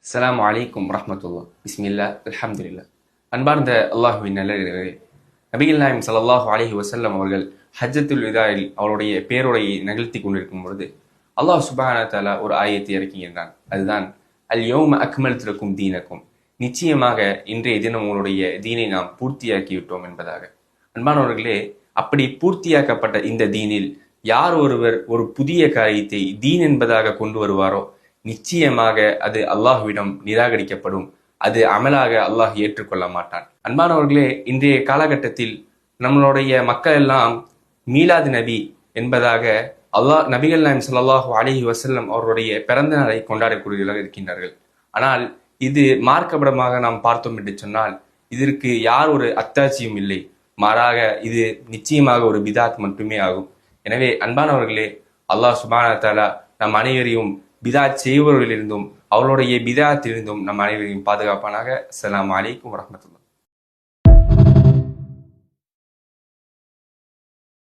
அஸ்ஸலாமு அலைக்கும் வரஹ்மத்துல்லாஹ். பிஸ்மில்லா அல்ஹம்துலில்லா. அன்பார்ந்த அல்லாஹுவின் நல்லடியார்களே, நபிகள் நாயகம் ஸல்லல்லாஹு அலைஹி வஸல்லம் அவர்கள் ஹஜ்ஜத்துல் விதாயில் அவருடைய பேருரையை நிகழ்த்தி கொண்டிருக்கும் பொழுது அல்லாஹ் சுப்ஹானஹு வ தஆலா ஒரு ஆயத்தை இறக்குகின்றான். அதுதான் அல் யௌம அக்மல்து லக்கும் தீனக்கும், நிச்சயமாக இன்றைய தினம் உங்களுடைய தீனை நாம் பூர்த்தியாக்கி விட்டோம் என்பதாக. அன்பானவர்களே, அப்படி பூர்த்தியாக்கப்பட்ட இந்த தீனில் யார் ஒருவர் ஒரு புதிய காரியத்தை தீன் என்பதாக கொண்டு வருவாரோ நிச்சயமாக அது அல்லாஹுவிடம் நிராகரிக்கப்படும். அது அமலாக அல்லாஹ் ஏற்றுக்கொள்ள மாட்டான். அன்பானவர்களே, இன்றைய காலகட்டத்தில் நம்மளுடைய மக்கள் எல்லாம் மீலாது நபி என்பதாக நபிகள் நாயகம் ஸல்லல்லாஹு அலைஹி வஸல்லம் அவருடைய பிறந்த நாளை கொண்டாடக்கூடியவர்களாக இருக்கின்றார்கள். ஆனால் இது மார்க்கப்படமாக நாம் பார்த்தோம் என்று சொன்னால் இதற்கு யார் ஒரு அத்தாட்சியும் இல்லை. மாறாக இது நிச்சயமாக ஒரு பிதாத் மட்டுமே ஆகும். எனவே அன்பானவர்களே, அல்லாஹ் சுப்ஹானஹு வ தஆலா நம் அனைவரையும் பிதாத் செய்பவர்களிலிருந்தும் அவருடைய பிதாத்திலிருந்தும் நம் அனைவரையும் பாதுகாப்பானாக. அஸ்ஸலாமு அலைக்கும் வரஹ்மத்துல்லாஹ்.